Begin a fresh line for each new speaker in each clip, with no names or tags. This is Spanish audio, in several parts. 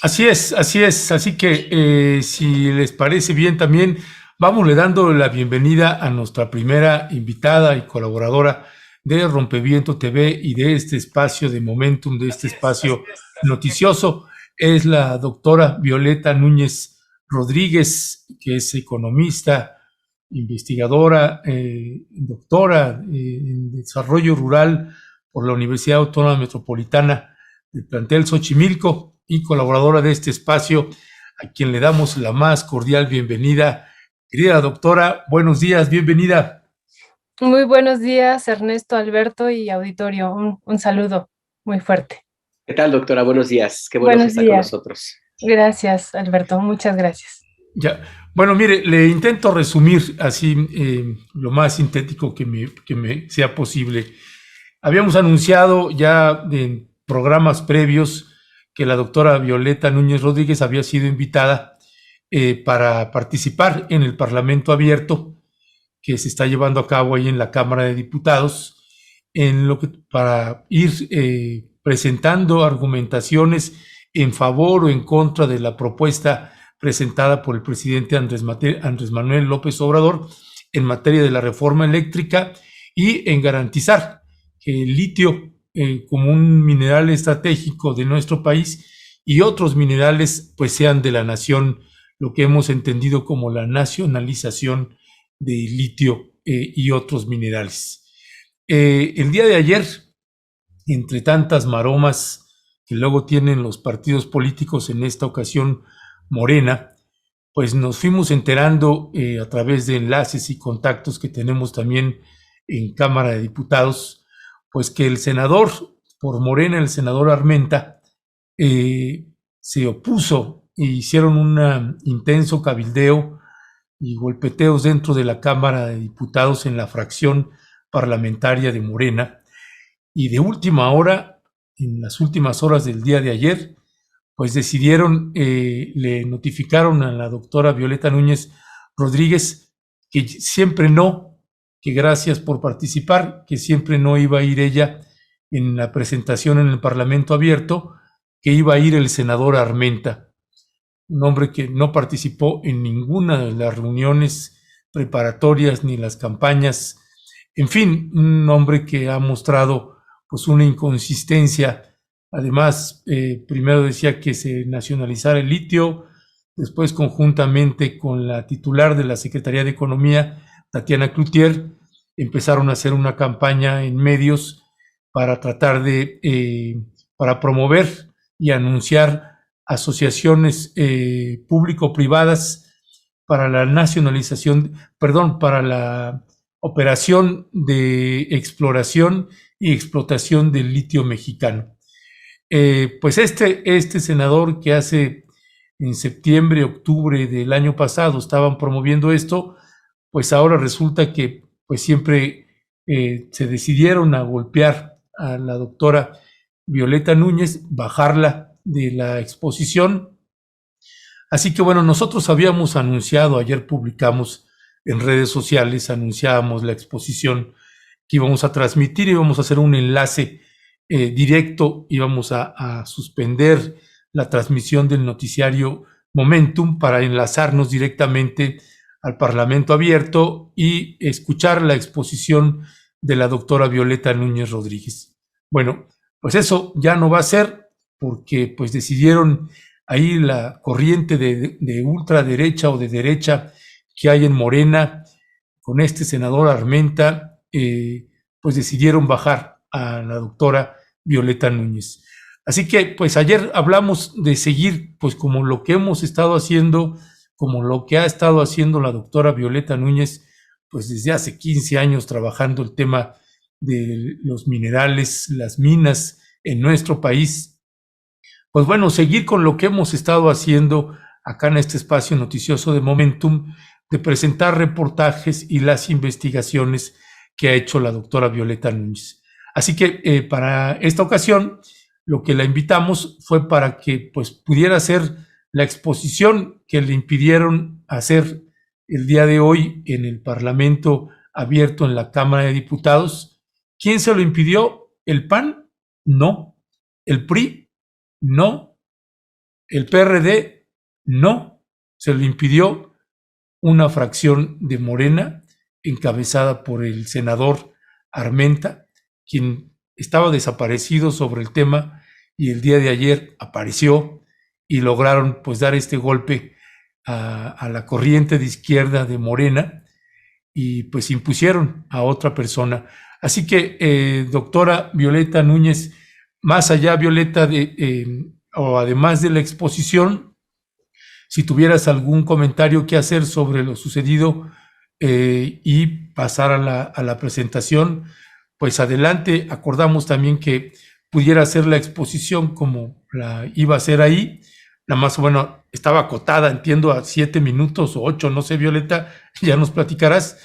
Así es, así es. Así que si les parece bien también, vamos le dando la bienvenida a nuestra primera invitada y colaboradora de Rompeviento TV y de este espacio de Momentum, de este espacio noticioso. Es la doctora Violeta Núñez Rodríguez, que es economista, investigadora, doctora en desarrollo rural por la Universidad Autónoma Metropolitana del plantel Xochimilco y colaboradora de este espacio, a quien le damos la más cordial bienvenida. Querida doctora, buenos días, bienvenida.
Muy buenos días, Ernesto, Alberto y auditorio. Un saludo muy fuerte.
¿Qué tal, doctora? Buenos días. Qué bueno que
Buenos
está con
días.
nosotros.
Gracias, Alberto. Muchas gracias.
Ya, bueno, mire, le intento resumir así lo más sintético que me sea posible. Habíamos anunciado ya en programas previos que la doctora Violeta Núñez Rodríguez había sido invitada para participar en el Parlamento Abierto que se está llevando a cabo ahí en la Cámara de Diputados, en lo que para ir presentando argumentaciones en favor o en contra de la propuesta presentada por el presidente Andrés Manuel López Obrador en materia de la reforma eléctrica y en garantizar que el litio como un mineral estratégico de nuestro país y otros minerales pues sean de la nación, lo que hemos entendido como la nacionalización de litio y otros minerales. El día de ayer, entre tantas maromas que luego tienen los partidos políticos, en esta ocasión Morena, pues nos fuimos enterando a través de enlaces y contactos que tenemos también en Cámara de Diputados, pues que el senador por Morena, el senador Armenta, se opuso e hicieron un intenso cabildeo y golpeteos dentro de la Cámara de Diputados en la fracción parlamentaria de Morena. Y de última hora, en las últimas horas del día de ayer, pues decidieron, le notificaron a la doctora Violeta Núñez Rodríguez que siempre no, que gracias por participar, que siempre no iba a ir ella en la presentación en el Parlamento Abierto, que iba a ir el senador Armenta, un hombre que no participó en ninguna de las reuniones preparatorias ni las campañas, en fin, un hombre que ha mostrado pues una inconsistencia. Además, primero decía que se nacionalizara el litio, después conjuntamente con la titular de la Secretaría de Economía, Tatiana Cloutier, empezaron a hacer una campaña en medios para tratar para promover y anunciar asociaciones público-privadas para la nacionalización, perdón, para la operación de exploración y explotación del litio mexicano. Pues este senador que hace en septiembre, octubre del año pasado estaban promoviendo esto, pues ahora resulta que pues siempre se decidieron a golpear a la doctora Violeta Núñez, bajarla de la exposición. Así que bueno, nosotros habíamos anunciado, ayer publicamos en redes sociales, anunciábamos la exposición que íbamos a transmitir, íbamos a hacer un enlace directo, íbamos a suspender la transmisión del noticiario Momentum para enlazarnos directamente al Parlamento Abierto y escuchar la exposición de la doctora Violeta Núñez Rodríguez. Bueno, pues eso ya no va a ser porque pues decidieron ahí la corriente de ultraderecha o de derecha que hay en Morena con este senador Armenta, pues decidieron bajar a la doctora Violeta Núñez. Así que pues ayer hablamos de seguir pues como lo que hemos estado haciendo, como lo que ha estado haciendo la doctora Violeta Núñez, pues desde hace 15 años trabajando el tema de los minerales, las minas en nuestro país. Pues bueno, seguir con lo que hemos estado haciendo acá en este espacio noticioso de Momentum, de presentar reportajes y las investigaciones que ha hecho la doctora Violeta Núñez. Así que para esta ocasión, lo que la invitamos fue para que pues pudiera hacer la exposición que le impidieron hacer el día de hoy en el Parlamento Abierto en la Cámara de Diputados. ¿Quién se lo impidió? ¿El PAN? No. ¿El PRI? No. El PRD no, se lo impidió una fracción de Morena encabezada por el senador Armenta, quien estaba desaparecido sobre el tema y el día de ayer apareció y lograron pues dar este golpe a la corriente de izquierda de Morena y pues impusieron a otra persona. Así que, doctora Violeta Núñez, más allá, Violeta, o además de la exposición, si tuvieras algún comentario que hacer sobre lo sucedido y pasar a la presentación, pues adelante. Acordamos también que pudiera hacer la exposición como la iba a hacer ahí, nada más, bueno, estaba acotada, entiendo, a 7 minutos o 8, no sé, Violeta, ya nos platicarás,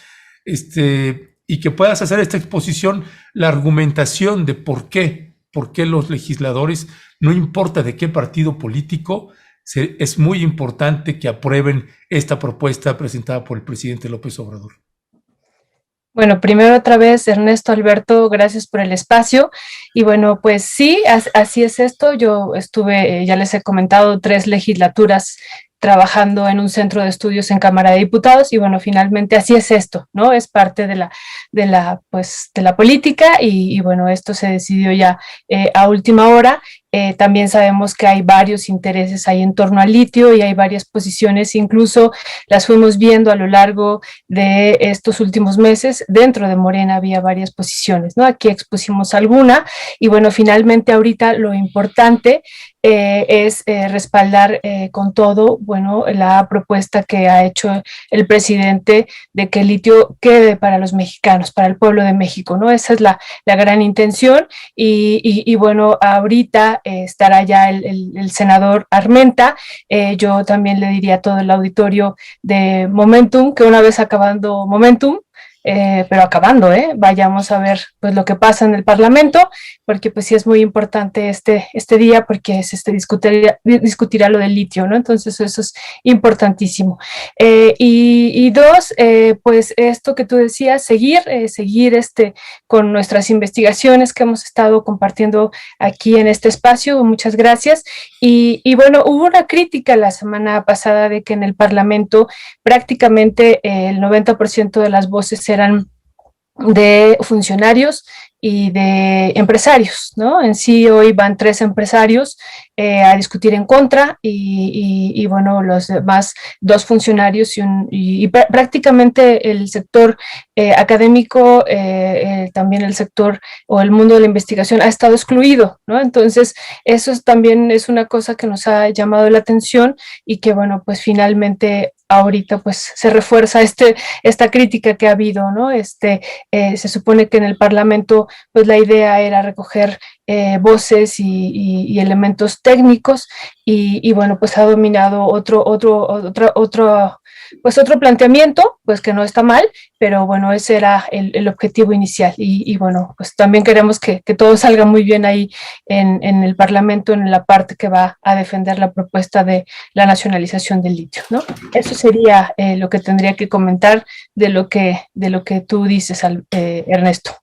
y que puedas hacer esta exposición, la argumentación de por qué los legisladores, no importa de qué partido político, es muy importante que aprueben esta propuesta presentada por el presidente López Obrador.
Bueno, primero otra vez, Ernesto, Alberto, gracias por el espacio. Y bueno, pues sí, así es esto. Yo estuve, ya les he comentado, 3 legislaturas trabajando en un centro de estudios en Cámara de Diputados y bueno, finalmente así es esto, ¿no? Es parte de la política y bueno, esto se decidió ya a última hora. También sabemos que hay varios intereses ahí en torno al litio y hay varias posiciones, incluso las fuimos viendo a lo largo de estos últimos meses. Dentro de Morena había varias posiciones, ¿no? Aquí expusimos alguna y bueno, finalmente ahorita lo importante es respaldar con todo, bueno, la propuesta que ha hecho el presidente de que el litio quede para los mexicanos, para el pueblo de México, ¿no? Esa es la gran intención y bueno, ahorita estará ya el senador Armenta. Yo también le diría a todo el auditorio de Momentum que una vez acabando Momentum, pero acabando, vayamos a ver pues lo que pasa en el Parlamento, porque pues sí es muy importante este día, porque se discutirá lo del litio, ¿no? Entonces eso es importantísimo. Y dos, pues esto que tú decías, seguir con nuestras investigaciones que hemos estado compartiendo aquí en este espacio, muchas gracias. Y bueno, hubo una crítica la semana pasada de que en el Parlamento prácticamente el 90% de las voces eran de funcionarios y de empresarios, ¿no? En sí hoy van 3 empresarios a discutir en contra y bueno, los demás 2 funcionarios y prácticamente el sector académico, también el sector o el mundo de la investigación ha estado excluido, ¿no? Entonces, eso también es una cosa que nos ha llamado la atención y que, bueno, pues finalmente ahorita pues se refuerza esta crítica que ha habido, ¿no? Se supone que en el Parlamento pues la idea era recoger voces y elementos técnicos y bueno, pues ha dominado otro planteamiento, pues que no está mal, pero bueno, ese era el objetivo inicial y bueno, pues también queremos que todo salga muy bien ahí en el Parlamento, en la parte que va a defender la propuesta de la nacionalización del litio, ¿no? Eso sería lo que tendría que comentar de lo que tú dices, Ernesto.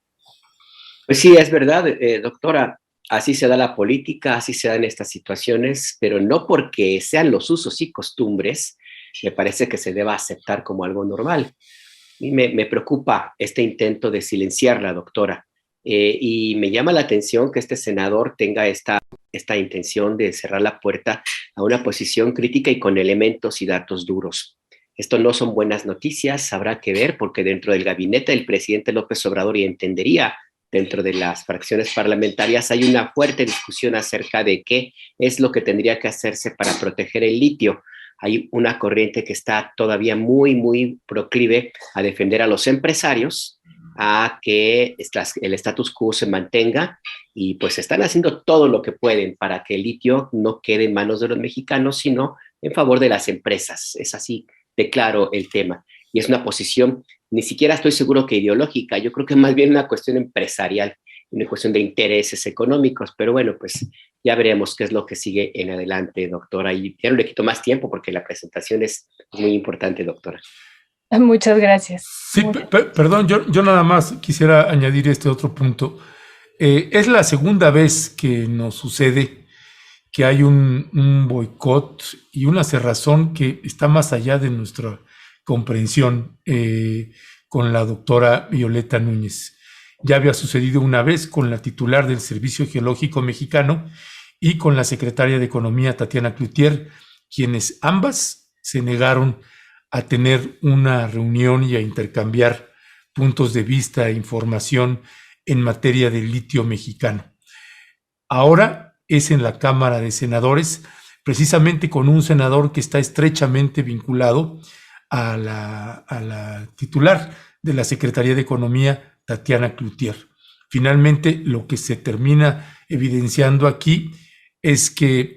Pues sí, es verdad, doctora, así se da la política, así se dan estas situaciones, pero no porque sean los usos y costumbres, me parece que se deba aceptar como algo normal. A mí me preocupa este intento de silenciarla, doctora, y me llama la atención que este senador tenga esta intención de cerrar la puerta a una posición crítica y con elementos y datos duros. Esto no son buenas noticias, habrá que ver, porque dentro del gabinete del presidente López Obrador, y entendería dentro de las fracciones parlamentarias, hay una fuerte discusión acerca de qué es lo que tendría que hacerse para proteger el litio. Hay una corriente que está todavía muy, muy proclive a defender a los empresarios, a que el status quo se mantenga y pues están haciendo todo lo que pueden para que el litio no quede en manos de los mexicanos, sino en favor de las empresas. Es así de claro el tema. Y es una posición, ni siquiera estoy seguro que ideológica, yo creo que más bien una cuestión empresarial, una cuestión de intereses económicos, pero bueno, pues ya veremos qué es lo que sigue en adelante, doctora. Y ya no le quito más tiempo porque la presentación es muy importante, doctora.
Muchas gracias.
Sí, perdón, yo nada más quisiera añadir este otro punto. Es la segunda vez que nos sucede que hay un boicot y una cerrazón que está más allá de nuestra comprensión con la doctora Violeta Núñez. Ya había sucedido una vez con la titular del Servicio Geológico Mexicano y con la secretaria de Economía, Tatiana Cloutier, quienes ambas se negaron a tener una reunión y a intercambiar puntos de vista e información en materia del litio mexicano. Ahora es en la Cámara de Senadores, precisamente con un senador que está estrechamente vinculado a la titular de la Secretaría de Economía, Tatiana Cloutier. Finalmente, lo que se termina evidenciando aquí es que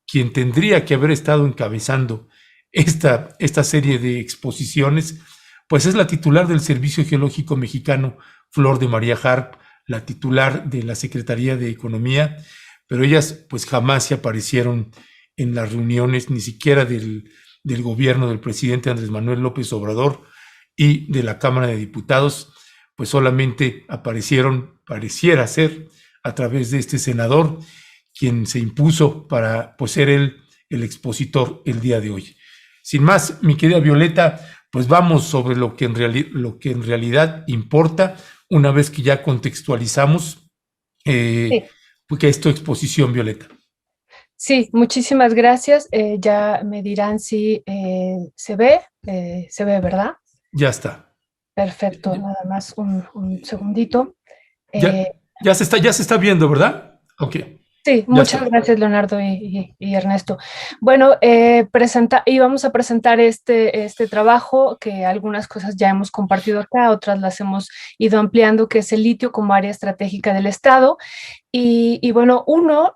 quien tendría que haber estado encabezando esta serie de exposiciones, pues es la titular del Servicio Geológico Mexicano, Flor de María Harp, la titular de la Secretaría de Economía, pero ellas pues jamás se aparecieron en las reuniones, ni siquiera del gobierno del presidente Andrés Manuel López Obrador y de la Cámara de Diputados, pues solamente aparecieron, pareciera ser, a través de este senador, quien se impuso para pues, ser el expositor el día de hoy. Sin más, mi querida Violeta, pues vamos sobre lo que en realidad importa, una vez que ya contextualizamos
Sí.
porque es tu exposición, Violeta.
Sí, muchísimas gracias. Ya me dirán si se ve, ¿verdad?
Ya está.
Perfecto, nada más un segundito.
Ya se está viendo, ¿verdad? Ok.
Sí, muchas gracias, Leonardo y Ernesto. Bueno, íbamos a presentar este trabajo, que algunas cosas ya hemos compartido acá, otras las hemos ido ampliando, que es el litio como área estratégica del Estado. Y bueno,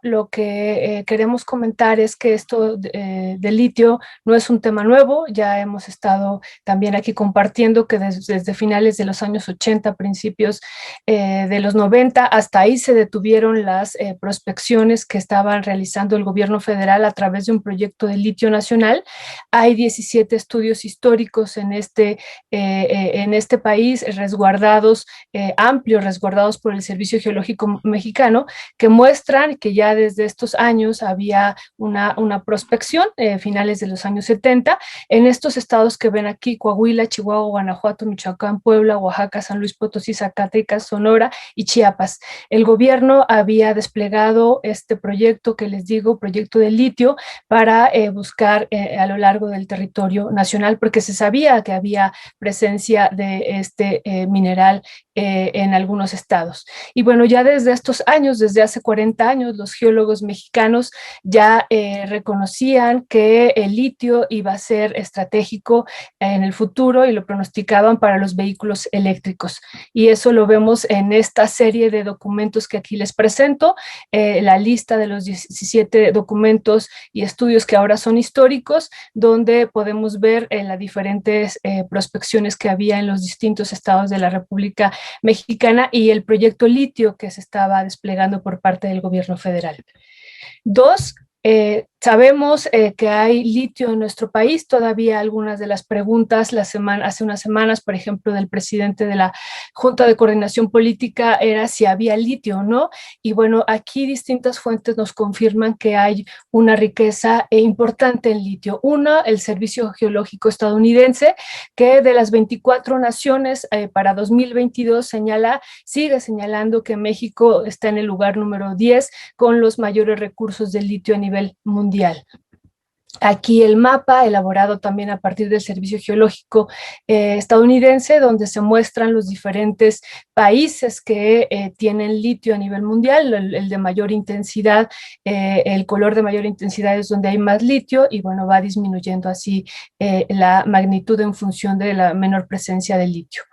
lo que queremos comentar es que esto del litio no es un tema nuevo, ya hemos estado también aquí compartiendo que desde finales de los años 80, principios de los 90, hasta ahí se detuvieron las prospecciones que estaban realizando el gobierno federal a través de un proyecto de litio nacional. Hay 17 estudios históricos en este país, resguardados, amplios, resguardados por el Servicio Geológico Mexicano, que muestran que ya desde estos años había una prospección, finales de los años 70, en estos estados que ven aquí: Coahuila, Chihuahua, Guanajuato, Michoacán, Puebla, Oaxaca, San Luis Potosí, Zacatecas, Sonora y Chiapas. El gobierno había desplegado este proyecto que les digo, proyecto de litio, para buscar a lo largo del territorio nacional, porque se sabía que había presencia de este mineral en algunos estados. Y bueno, ya desde estos años, desde hace 40 años, los geólogos mexicanos ya reconocían que el litio iba a ser estratégico en el futuro y lo pronosticaban para los vehículos eléctricos. Y eso lo vemos en esta serie de documentos que aquí les presento, la lista de los 17 documentos y estudios que ahora son históricos, donde podemos ver las diferentes prospecciones que había en los distintos estados de la República Mexicana y el proyecto litio que se estaba desplegando por parte del gobierno federal. Dos, sabemos que hay litio en nuestro país. Todavía algunas de las preguntas hace unas semanas, por ejemplo, del presidente de la Junta de Coordinación Política era si había litio o no. Y bueno, aquí distintas fuentes nos confirman que hay una riqueza importante en litio. Una, el Servicio Geológico estadounidense, que de las 24 naciones para 2022 sigue señalando que México está en el lugar número 10 con los mayores recursos de litio a nivel mundial. Aquí el mapa, elaborado también a partir del Servicio Geológico estadounidense, donde se muestran los diferentes países que tienen litio a nivel mundial, el de mayor intensidad, el color de mayor intensidad es donde hay más litio, y bueno, va disminuyendo así la magnitud en función de la menor presencia de litio.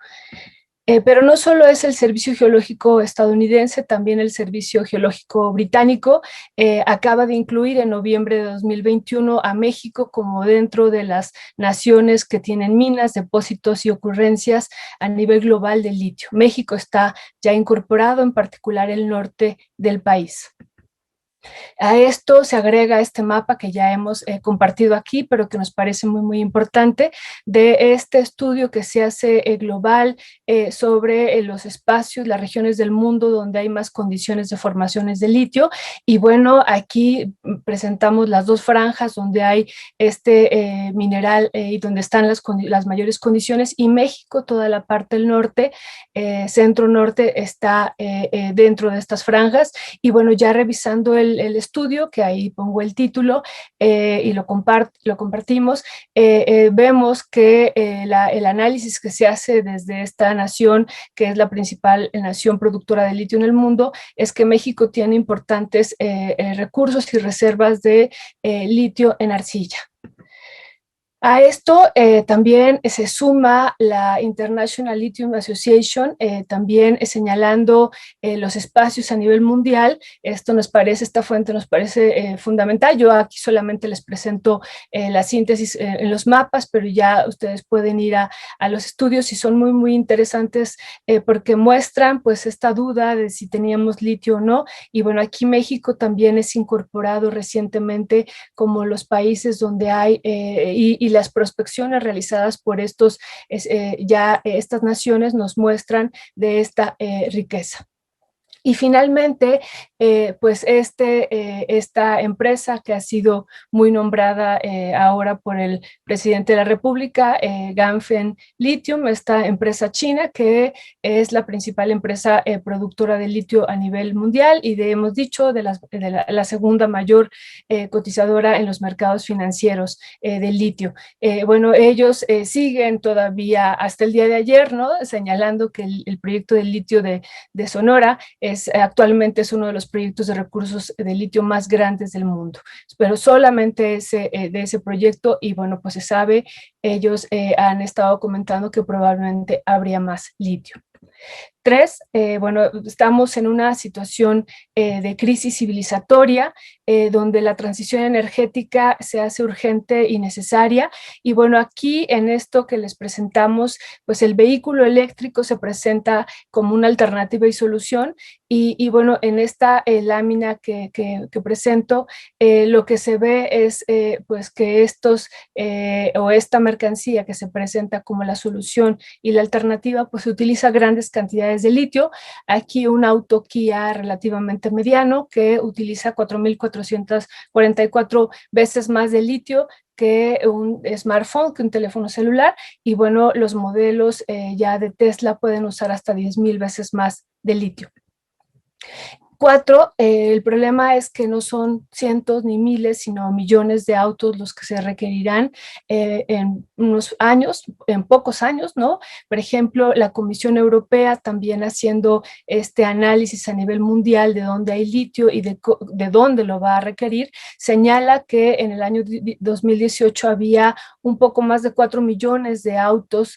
Pero no solo es el Servicio Geológico estadounidense, también el Servicio Geológico británico acaba de incluir en noviembre de 2021 a México como dentro de las naciones que tienen minas, depósitos y ocurrencias a nivel global de litio. México está ya incorporado, en particular el norte del país. A esto se agrega este mapa que ya hemos compartido aquí, pero que nos parece muy, muy importante, de este estudio que se hace global sobre los espacios, las regiones del mundo donde hay más condiciones de formaciones de litio. Y bueno, aquí presentamos las dos franjas donde hay este mineral y donde están las mayores condiciones, y México, toda la parte del norte, centro-norte, está dentro de estas franjas. Y bueno, ya revisando el estudio, que ahí pongo el título y lo compartimos, vemos que el análisis que se hace desde esta nación, que es la principal nación productora de litio en el mundo, es que México tiene importantes recursos y reservas de litio en arcilla. A esto también se suma la International Lithium Association, también señalando los espacios a nivel mundial. Esta fuente nos parece fundamental. Yo aquí solamente les presento la síntesis en los mapas, pero ya ustedes pueden ir a los estudios y son muy, muy interesantes porque muestran pues esta duda de si teníamos litio o no. Y bueno, aquí México también es incorporado recientemente como los países donde hay y las prospecciones realizadas por estas naciones nos muestran de esta riqueza. Y finalmente, pues esta empresa que ha sido muy nombrada ahora por el presidente de la República, Ganfeng Lithium, esta empresa china que es la principal empresa productora de litio a nivel mundial y hemos dicho, de la segunda mayor cotizadora en los mercados financieros del litio. Bueno, ellos siguen todavía hasta el día de ayer, ¿no? Señalando que el proyecto del litio de Sonora actualmente es uno de los proyectos de recursos de litio más grandes del mundo, pero solamente de ese proyecto, y bueno, pues se sabe, ellos han estado comentando que probablemente habría más litio. 3, bueno, estamos en una situación de crisis civilizatoria donde la transición energética se hace urgente y necesaria. Y bueno, aquí en esto que les presentamos, pues el vehículo eléctrico se presenta como una alternativa y solución. Y bueno, en esta lámina que presento, lo que se ve es pues que esta mercancía que se presenta como la solución y la alternativa, pues se utiliza grandes cantidades de litio. Aquí un auto Kia relativamente mediano que utiliza 4.444 veces más de litio que un smartphone, que un teléfono celular, y bueno, los modelos ya de Tesla pueden usar hasta 10.000 veces más de litio. 4, el problema es que no son cientos ni miles, sino millones de autos los que se requerirán en unos años, en pocos años, ¿no? Por ejemplo, la Comisión Europea también haciendo este análisis a nivel mundial de dónde hay litio y de dónde lo va a requerir, señala que en el año 2018 había un poco más de 4 millones de autos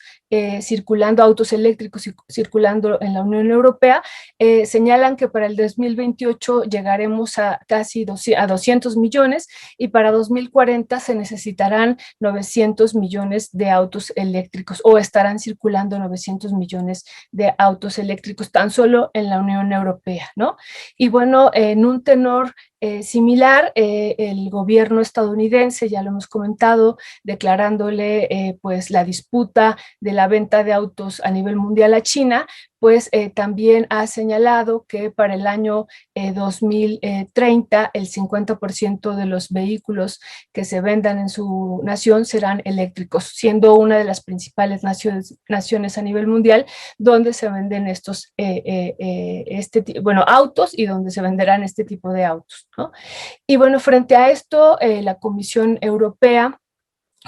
circulando, autos eléctricos circulando en la Unión Europea. Señalan que para el 2028 llegaremos a casi 200 millones y para 2040 se necesitarán 900 millones de autos eléctricos, o estarán circulando 900 millones de autos eléctricos tan solo en la Unión Europea, ¿no? Y bueno, en un tenor similar, el gobierno estadounidense, ya lo hemos comentado, declarándole pues la disputa de la venta de autos a nivel mundial a China, pues también ha señalado que para el año 2030 el 50% de los vehículos que se vendan en su nación serán eléctricos, siendo una de las principales naciones a nivel mundial donde se venden estos autos y donde se venderán este tipo de autos, ¿no? Y bueno, frente a esto, la Comisión Europea,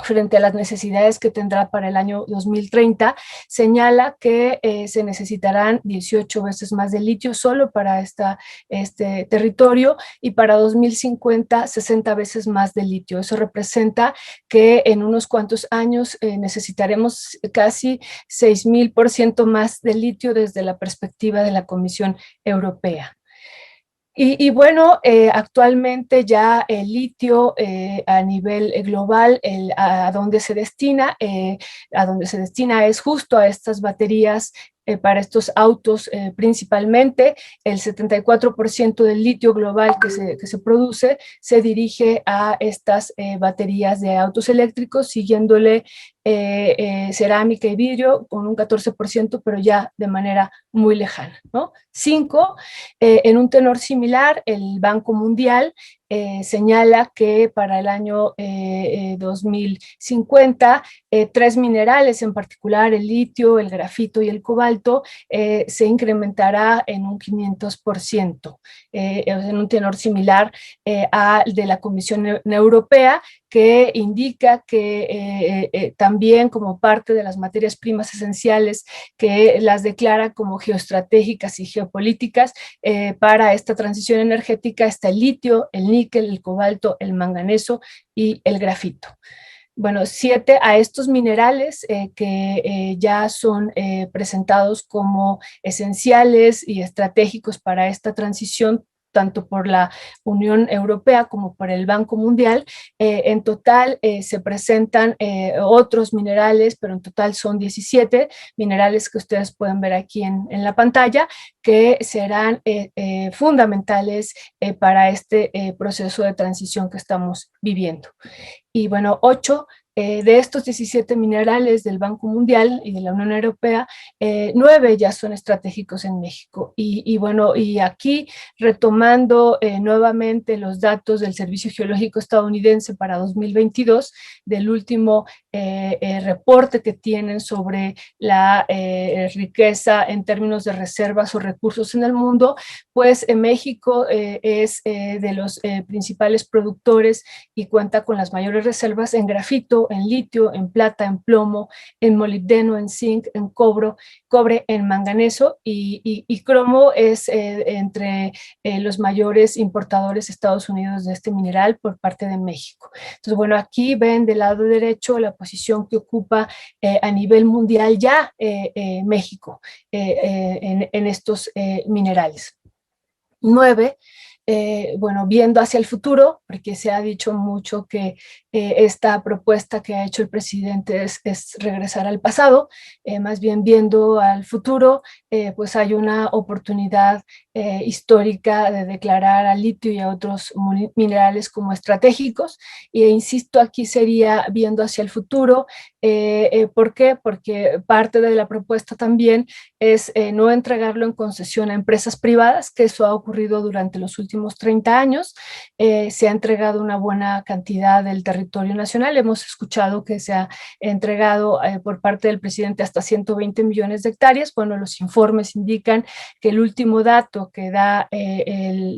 frente a las necesidades que tendrá para el año 2030, señala que se necesitarán 18 veces más de litio solo para este territorio, y para 2050 60 veces más de litio. Eso representa que en unos cuantos años necesitaremos casi 6.000% más de litio desde la perspectiva de la Comisión Europea. Y bueno, actualmente ya el litio a nivel global, a dónde se destina es justo a estas baterías para estos autos principalmente. El 74% del litio global que se produce se dirige a estas baterías de autos eléctricos, siguiéndole cerámica y vidrio con un 14%, pero ya de manera muy lejana, ¿no? 5, en un tenor similar, el Banco Mundial señala que para el año 2050, 3 minerales, en particular el litio, el grafito y el cobalto, se incrementará en un 500%, en un tenor similar al de la Comisión Europea, que indica que también como parte de las materias primas esenciales que las declara como geoestratégicas y geopolíticas para esta transición energética está el litio, el níquel, el cobalto, el manganeso y el grafito. Bueno, 7 a estos minerales que ya son presentados como esenciales y estratégicos para esta transición, tanto por la Unión Europea como por el Banco Mundial. En total se presentan otros minerales, pero en total son 17 minerales que ustedes pueden ver aquí en la pantalla, que serán fundamentales para este proceso de transición que estamos viviendo. Y bueno, 8 de estos 17 minerales del Banco Mundial y de la Unión Europea, 9 ya son estratégicos en México. Y bueno, y aquí retomando nuevamente los datos del Servicio Geológico Estadounidense para 2022, del último reporte que tienen sobre la riqueza en términos de reservas o recursos en el mundo, pues México es de los principales productores y cuenta con las mayores reservas en grafito, en litio, en plata, en plomo, en molibdeno, en zinc, en cobre, en manganeso y cromo es entre los mayores importadores de Estados Unidos de este mineral por parte de México. Entonces, bueno, aquí ven del lado derecho la posición que ocupa a nivel mundial ya México en estos minerales. 9, bueno, viendo hacia el futuro, porque se ha dicho mucho que esta propuesta que ha hecho el presidente es regresar al pasado, más bien viendo al futuro, pues hay una oportunidad histórica de declarar al litio y a otros minerales como estratégicos, e insisto, aquí sería viendo hacia el futuro. ¿Por qué? Porque parte de la propuesta también es no entregarlo en concesión a empresas privadas, que eso ha ocurrido durante los últimos 30 años. Se ha entregado una buena cantidad del territorio nacional. Hemos escuchado que se ha entregado por parte del presidente hasta 120 millones de hectáreas. Bueno, los informes indican que el último dato que da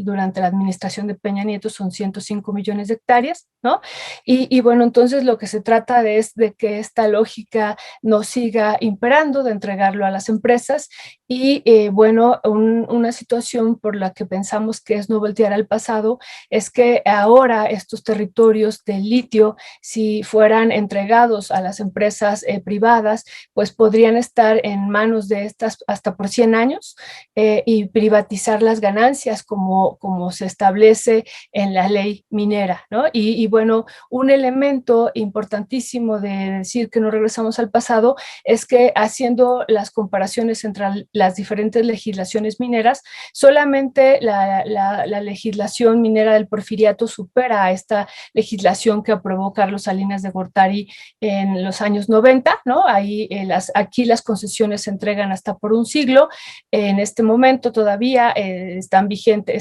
durante la administración de Peña Nieto son 105 millones de hectáreas, ¿no? Y bueno, entonces lo que se trata es de que esta lógica no siga imperando, de entregarlo a las empresas y bueno, una situación por la que pensamos que es no voltear al pasado es que ahora estos territorios de litio, si fueran entregados a las empresas privadas, pues podrían estar en manos de estas hasta por 100 años y privatizar las ganancias como se establece en la ley minera, ¿no? Y bueno, un elemento importantísimo de decir que no regresamos al pasado es que haciendo las comparaciones entre las diferentes legislaciones mineras, solamente la legislación minera del porfiriato supera a esta legislación que aprobó Carlos Salinas de Gortari en los años 90, ¿no? Ahí, aquí las concesiones se entregan hasta por un siglo. En este momento todavía está vigente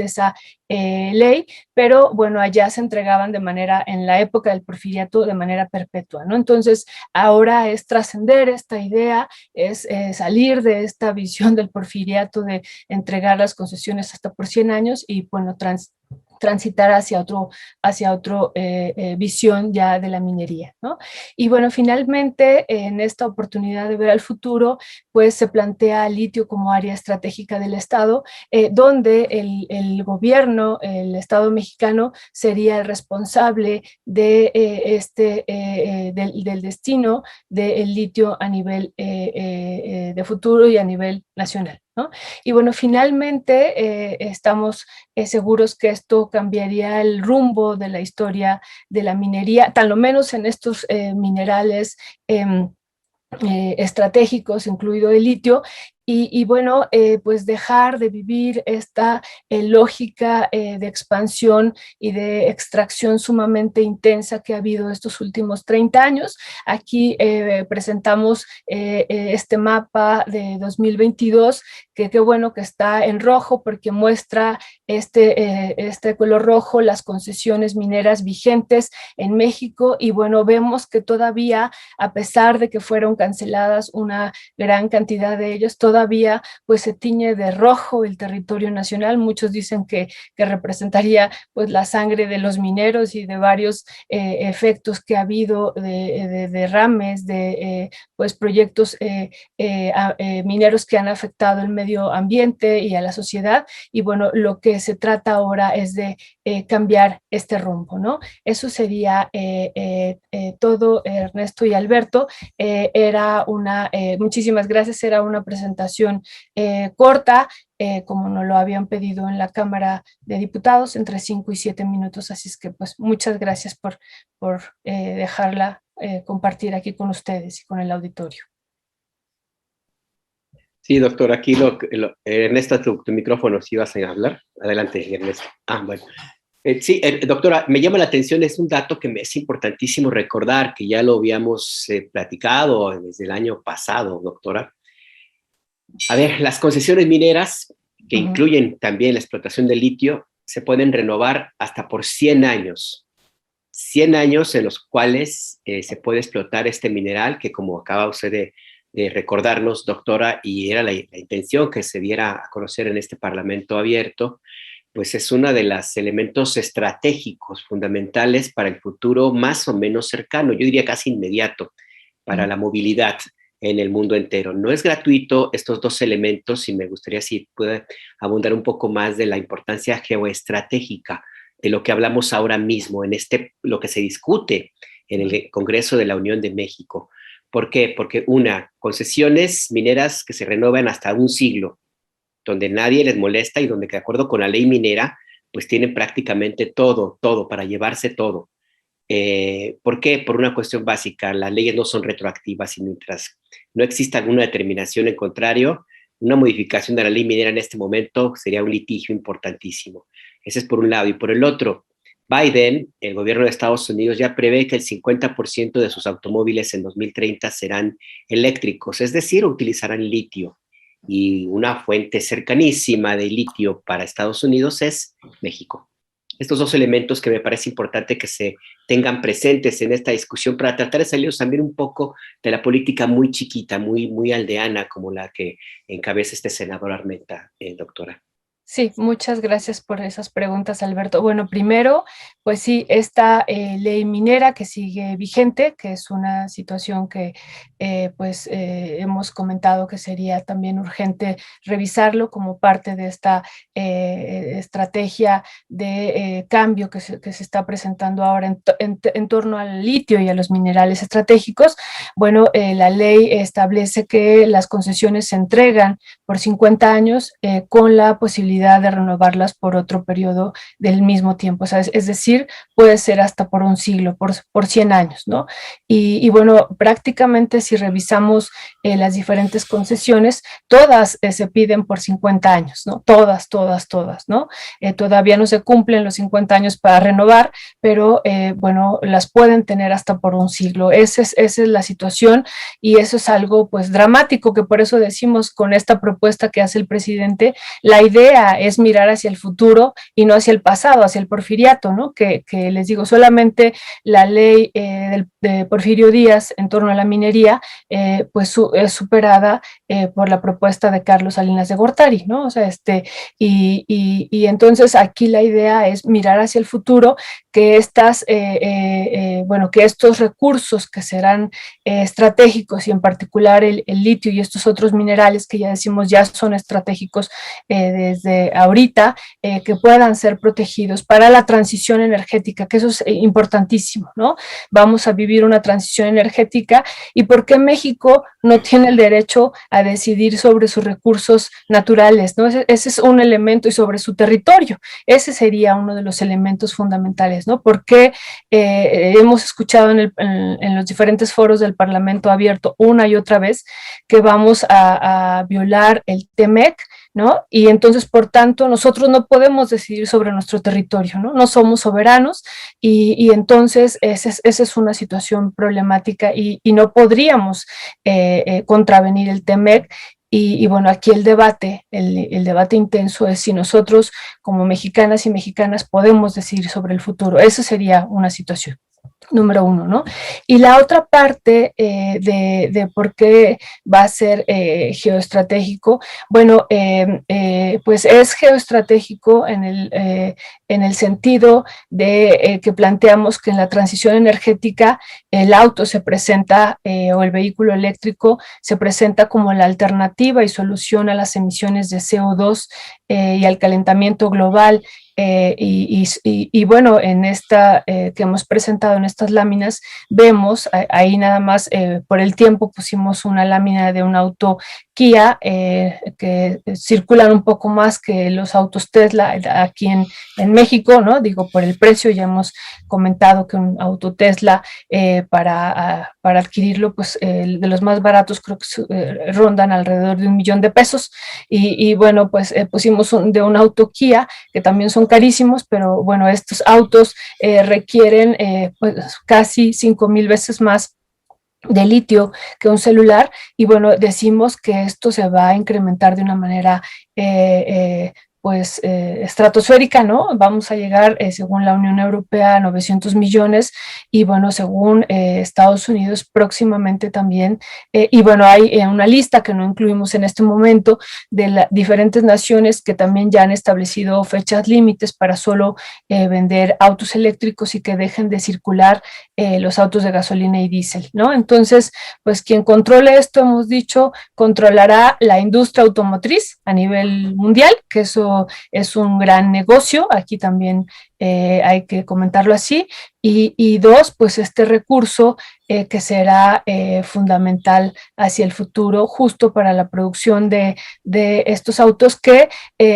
esa ley, pero bueno, allá se entregaban de manera, en la época del porfiriato, de manera perpetua, ¿no? Entonces, ahora es trascender esta idea, es salir de esta visión del porfiriato de entregar las concesiones hasta por 100 años y, bueno, transitar hacia otro visión ya de la minería, ¿no? Y bueno, finalmente, en esta oportunidad de ver al futuro, pues se plantea el litio como área estratégica del Estado, donde el gobierno, el Estado mexicano, sería el responsable de del destino del litio a nivel de futuro y a nivel nacional, ¿no? Y bueno, finalmente estamos seguros que esto cambiaría el rumbo de la historia de la minería, tal lo menos en estos minerales estratégicos, incluido el litio, y bueno, pues dejar de vivir esta lógica de expansión y de extracción sumamente intensa que ha habido estos últimos 30 años. Aquí presentamos este mapa de 2022, que qué bueno que está en rojo porque muestra este color rojo, las concesiones mineras vigentes en México, y bueno, vemos que todavía, a pesar de que fueron canceladas una gran cantidad de ellos, todavía pues se tiñe de rojo el territorio nacional. Muchos dicen que representaría pues la sangre de los mineros y de varios efectos que ha habido de derrames, de pues proyectos mineros que han afectado el medio ambiente y a la sociedad, y bueno, lo que se trata ahora es de cambiar este rumbo, ¿no? Eso sería todo, Ernesto y Alberto. Muchísimas gracias, era una presentación corta, como nos lo habían pedido en la Cámara de Diputados, entre 5 y 7 minutos, así es que pues muchas gracias por dejarla compartir aquí con ustedes y con el auditorio.
Sí, doctor, aquí Ernesto, tu micrófono, si vas a hablar. Adelante, Ernesto. Bueno. Sí, doctora, me llama la atención, es un dato que me es importantísimo recordar, que ya lo habíamos platicado desde el año pasado, doctora. A ver, las concesiones mineras, que incluyen también la explotación del litio, se pueden renovar hasta por 100 años. 100 años en los cuales se puede explotar este mineral, que como acaba usted de recordarnos, doctora, y era la intención que se diera a conocer en este Parlamento abierto, pues es uno de los elementos estratégicos fundamentales para el futuro más o menos cercano, yo diría casi inmediato, para la movilidad en el mundo entero. No es gratuito estos dos elementos, y me gustaría si puede abundar un poco más de la importancia geoestratégica de lo que hablamos ahora mismo, en lo que se discute en el Congreso de la Unión de México. ¿Por qué? Porque concesiones mineras que se renuevan hasta un siglo, donde nadie les molesta y donde, de acuerdo con la ley minera, pues tienen prácticamente todo para llevarse todo. ¿Por qué? Por una cuestión básica, las leyes no son retroactivas, y mientras no exista alguna determinación en contrario, una modificación de la ley minera en este momento sería un litigio importantísimo. Ese es por un lado. Y por el otro, Biden, el gobierno de Estados Unidos, ya prevé que el 50% de sus automóviles en 2030 serán eléctricos, es decir, utilizarán litio. Y una fuente cercanísima de litio para Estados Unidos es México. Estos dos elementos que me parece importante que se tengan presentes en esta discusión para tratar de salirnos también un poco de la política muy chiquita, muy aldeana, como la que encabeza este senador Armenta, doctora.
Sí, muchas gracias por esas preguntas, Alberto. Bueno, primero, pues sí, esta ley minera que sigue vigente, que es una situación que hemos comentado que sería también urgente revisarlo como parte de esta estrategia de cambio que se está presentando ahora en torno al litio y a los minerales estratégicos. Bueno, la ley establece que las concesiones se entregan por 50 años con la posibilidad de renovarlas por otro periodo del mismo tiempo, o sea, es decir, puede ser hasta por un siglo, por 100 años, ¿no? Y bueno, prácticamente si revisamos las diferentes concesiones, todas se piden por 50 años, ¿no? Todas, ¿no? Todavía no se cumplen los 50 años para renovar, pero bueno, las pueden tener hasta por un siglo. Esa es la situación, y eso es algo pues dramático, que por eso decimos con esta propuesta que hace el presidente, la idea es mirar hacia el futuro y no hacia el pasado, hacia el porfiriato, ¿no? Que les digo, solamente la ley de Porfirio Díaz en torno a la minería pues es superada por la propuesta de Carlos Salinas de Gortari, ¿no? O sea, y entonces aquí la idea es mirar hacia el futuro, que que estos recursos que serán estratégicos, y en particular el litio y estos otros minerales que ya decimos ya son estratégicos desde ahorita, que puedan ser protegidos para la transición energética, que eso es importantísimo, ¿no? vamos a vivir una transición energética y por qué México no tiene el derecho a decidir sobre sus recursos naturales, ¿no? Ese es un elemento, y sobre su territorio. Ese sería uno de los elementos fundamentales, ¿no? Porque hemos escuchado en los diferentes foros del Parlamento abierto una y otra vez que vamos a violar el TEMEC, ¿no? Y entonces, por tanto, nosotros no podemos decidir sobre nuestro territorio, ¿no? No somos soberanos y entonces esa es una situación problemática y no podríamos contravenir el TEMEC. Y bueno, aquí el debate intenso es si nosotros como mexicanas y mexicanas podemos decidir sobre el futuro. Esa sería una situación. Número uno, ¿no? Y la otra parte de por qué va a ser geoestratégico, bueno, pues es geoestratégico en el sentido de que planteamos que en la transición energética el auto se presenta, o el vehículo eléctrico se presenta como la alternativa y solución a las emisiones de CO2 y al calentamiento global. Y bueno, en esta que hemos presentado en estas láminas, vemos ahí nada más por el tiempo pusimos una lámina de un auto Kia que circulan un poco más que los autos Tesla aquí en México, ¿no? Digo, por el precio, ya hemos comentado que un auto Tesla para adquirirlo, pues de los más baratos creo que rondan alrededor de $1,000,000 y bueno, pues pusimos de un auto Kia que también son carísimos, pero bueno, estos autos requieren pues casi 5,000 veces más de litio que un celular y bueno, decimos que esto se va a incrementar de una manera pues estratosférica, ¿no? Vamos a llegar, según la Unión Europea, a 900 millones y bueno, según Estados Unidos próximamente también, y bueno, hay una lista que no incluimos en este momento de diferentes naciones que también ya han establecido fechas límites para solo vender autos eléctricos y que dejen de circular los autos de gasolina y diésel, ¿no? Entonces, pues quien controle esto, hemos dicho, controlará la industria automotriz a nivel mundial, que eso es un gran negocio, aquí también hay que comentarlo así, y dos, pues este recurso que será fundamental hacia el futuro, justo para la producción de estos autos, que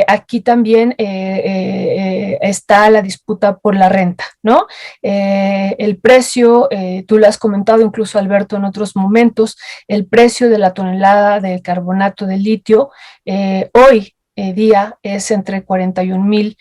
aquí también está la disputa por la renta, ¿no? El precio, tú lo has comentado incluso, Alberto, en otros momentos, el precio de la tonelada de carbonato de litio hoy día es entre $41,000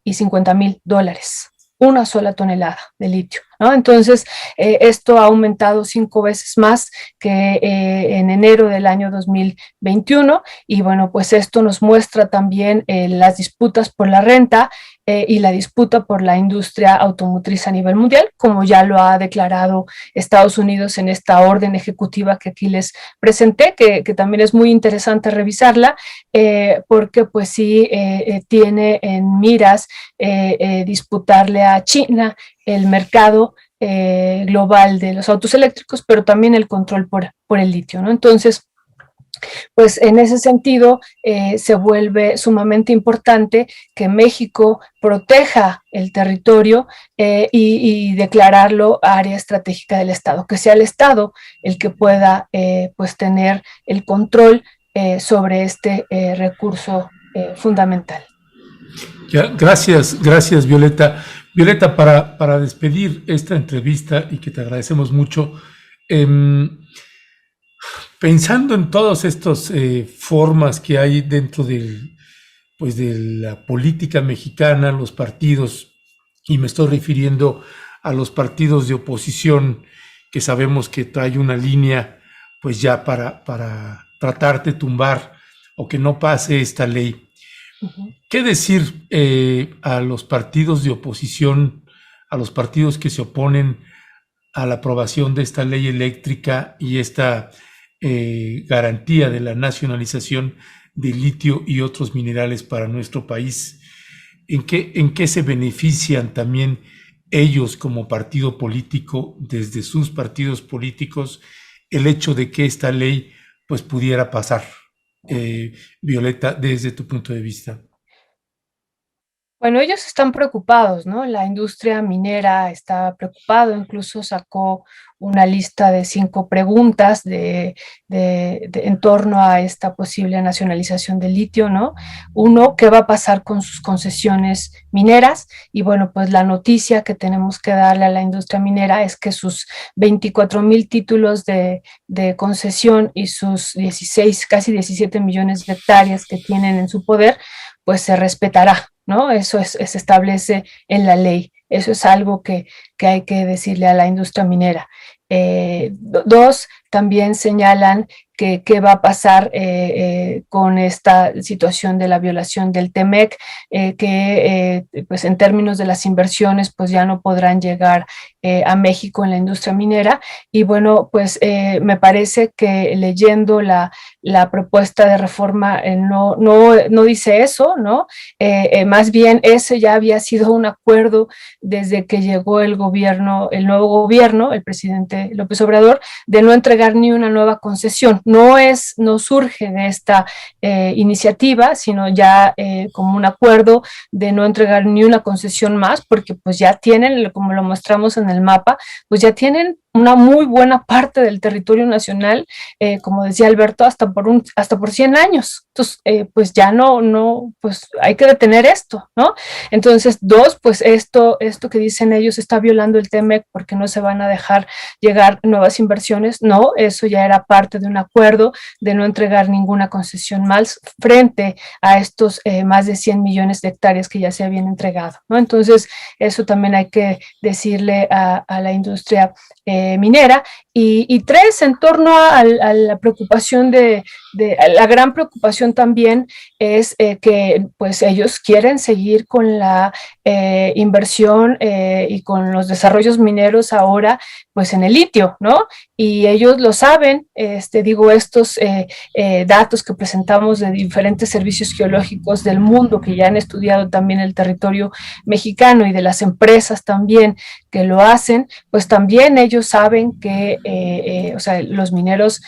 y $50,000, una sola tonelada de litio, ¿no? Entonces, esto ha aumentado 5 veces más que en enero del año 2021 y bueno, pues esto nos muestra también las disputas por la renta y la disputa por la industria automotriz a nivel mundial, como ya lo ha declarado Estados Unidos en esta orden ejecutiva que aquí les presenté, que también es muy interesante revisarla, porque pues sí tiene en miras disputarle a China el mercado global de los autos eléctricos, pero también el control por el litio, ¿no? Entonces, pues en ese sentido se vuelve sumamente importante que México proteja el territorio y declararlo área estratégica del Estado, que sea el Estado el que pueda pues tener el control sobre este recurso fundamental.
Ya, gracias Violeta. Violeta, para despedir esta entrevista y que te agradecemos mucho, pensando en todas estas formas que hay dentro pues de la política mexicana, los partidos, y me estoy refiriendo a los partidos de oposición que sabemos que trae una línea pues ya para tratar de tumbar o que no pase esta ley. ¿Qué decir a los partidos de oposición, a los partidos que se oponen a la aprobación de esta ley eléctrica y esta garantía de la nacionalización de litio y otros minerales para nuestro país? ¿En qué se benefician también ellos como partido político, desde sus partidos políticos, el hecho de que esta ley pues pudiera pasar? Violeta, desde tu punto de vista.
Bueno, ellos están preocupados, ¿no? La industria minera está preocupada, incluso sacó una lista de 5 preguntas en torno a esta posible nacionalización del litio, ¿no? Uno, ¿qué va a pasar con sus concesiones mineras? Y bueno, pues la noticia que tenemos que darle a la industria minera es que sus 24,000 títulos de concesión y sus 16, casi 17 millones de hectáreas que tienen en su poder, pues se respetará, ¿no? Eso se establece en la ley. Eso es algo que hay que decirle a la industria minera. Dos, también señalan que qué va a pasar con esta situación de la violación del TEMEC, pues en términos de las inversiones, pues ya no podrán llegar a México en la industria minera. Y bueno, pues me parece que leyendo la propuesta de reforma no dice eso, ¿no? Más bien ese ya había sido un acuerdo desde que llegó el nuevo gobierno, el presidente López Obrador, de no entregar ni una nueva concesión. No surge de esta iniciativa, sino ya como un acuerdo de no entregar ni una concesión más, porque pues ya tienen, como lo mostramos en el mapa, pues ya tienen una muy buena parte del territorio nacional, como decía Alberto, hasta por 100 años. Entonces, pues ya pues hay que detener esto, ¿no? Entonces, dos, pues esto que dicen ellos está violando el TEMEC porque no se van a dejar llegar nuevas inversiones. No, eso ya era parte de un acuerdo de no entregar ninguna concesión más frente a estos más de 100 millones de hectáreas que ya se habían entregado, ¿no? Entonces, eso también hay que decirle a la industria minera. Y tres, en torno a la preocupación la gran preocupación también es que pues ellos quieren seguir con la inversión y con los desarrollos mineros ahora pues en el litio, ¿no? Y ellos lo saben, estos datos que presentamos de diferentes servicios geológicos del mundo que ya han estudiado también el territorio mexicano y de las empresas también que lo hacen, pues también ellos saben que, o sea, los mineros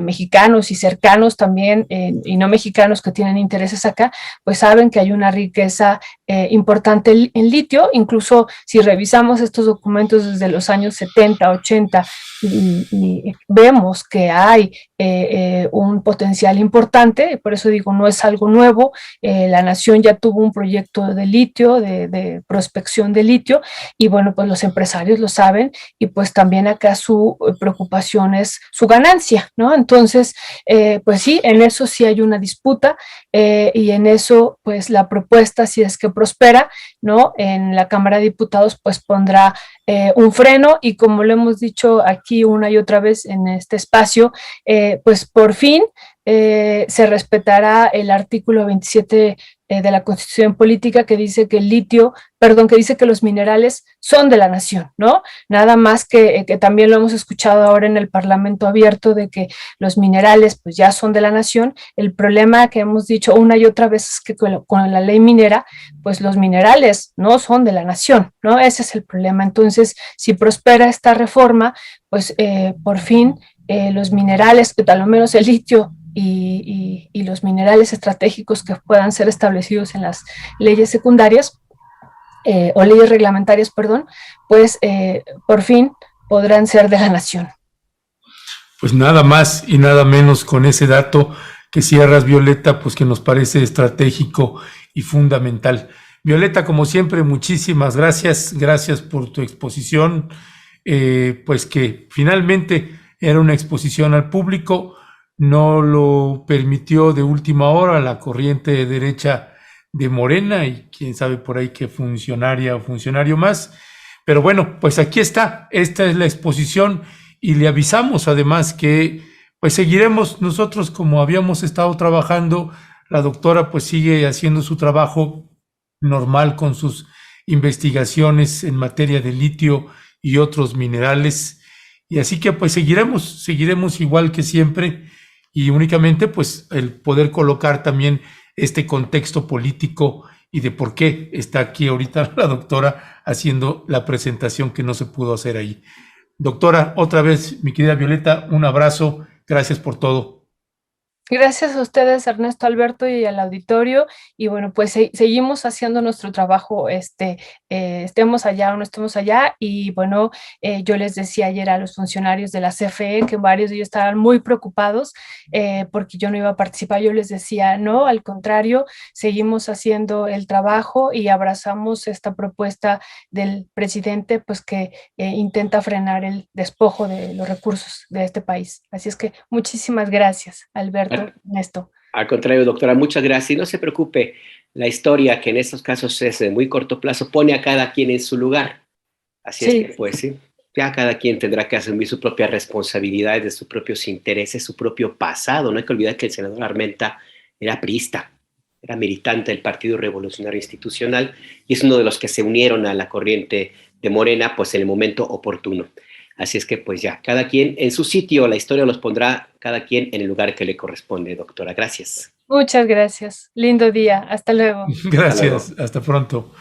mexicanos y cercanos también, y no mexicanos que tienen intereses acá, pues saben que hay una riqueza importante en litio. Incluso si revisamos estos documentos desde los años 70, 80, y vemos que hay un potencial importante, por eso digo, no es algo nuevo. La nación ya tuvo un proyecto de litio, de prospección de litio, y bueno, pues los empresarios lo saben, y pues también acá su preocupación es su ganancia, ¿no? Entonces, pues sí, en eso sí hay una disputa, y en eso, pues la propuesta, si es que prospera, ¿no? En la Cámara de Diputados, pues pondrá un freno, y como lo hemos dicho aquí una y otra vez en este espacio, pues por fin se respetará el artículo 27 de la Constitución Política, que dice que que dice que los minerales son de la nación, ¿no? Nada más que también lo hemos escuchado ahora en el Parlamento abierto, de que los minerales pues ya son de la nación. El problema que hemos dicho una y otra vez es que con la ley minera, pues los minerales no son de la nación, ¿no? Ese es el problema. Entonces, si prospera esta reforma, pues por fin los minerales, a lo menos el litio y los minerales estratégicos que puedan ser establecidos en las leyes secundarias, o leyes reglamentarias, perdón, pues por fin podrán ser de la nación.
Pues nada más y nada menos con ese dato que cierras, Violeta, pues que nos parece estratégico y fundamental. Violeta, como siempre, muchísimas gracias. Gracias por tu exposición, pues que finalmente era una exposición al público. No lo permitió de última hora la corriente derecha de Morena y quién sabe por ahí qué funcionaria o funcionario más. Pero bueno, pues aquí está. Esta es la exposición y le avisamos además que pues seguiremos nosotros como habíamos estado trabajando. La doctora pues sigue haciendo su trabajo normal con sus investigaciones en materia de litio y otros minerales. Y así que pues seguiremos igual que siempre, y únicamente pues el poder colocar también este contexto político y de por qué está aquí ahorita la doctora haciendo la presentación que no se pudo hacer ahí. Doctora, otra vez, mi querida Violeta, un abrazo, gracias por todo.
Gracias a ustedes, Ernesto, Alberto, y al auditorio. Y bueno, pues seguimos haciendo nuestro trabajo, estemos allá o no estemos allá. Y bueno, yo les decía ayer a los funcionarios de la CFE que varios de ellos estaban muy preocupados porque yo no iba a participar. Yo les decía, no, al contrario, seguimos haciendo el trabajo y abrazamos esta propuesta del presidente, pues que intenta frenar el despojo de los recursos de este país. Así es que muchísimas gracias, Alberto. Ernesto.
Al contrario, doctora, muchas gracias. Y no se preocupe, la historia, que en estos casos es de muy corto plazo, pone a cada quien en su lugar. Así sí. Es que, pues sí, ya cada quien tendrá que asumir sus propias responsabilidades, de sus propios intereses, su propio pasado. No hay que olvidar que el senador Armenta era priista, era militante del Partido Revolucionario Institucional y es uno de los que se unieron a la corriente de Morena, pues en el momento oportuno. Así es que pues ya, cada quien en su sitio, la historia los pondrá cada quien en el lugar que le corresponde, doctora. Gracias.
Muchas gracias. Lindo día. Hasta luego.
Gracias. Hasta pronto.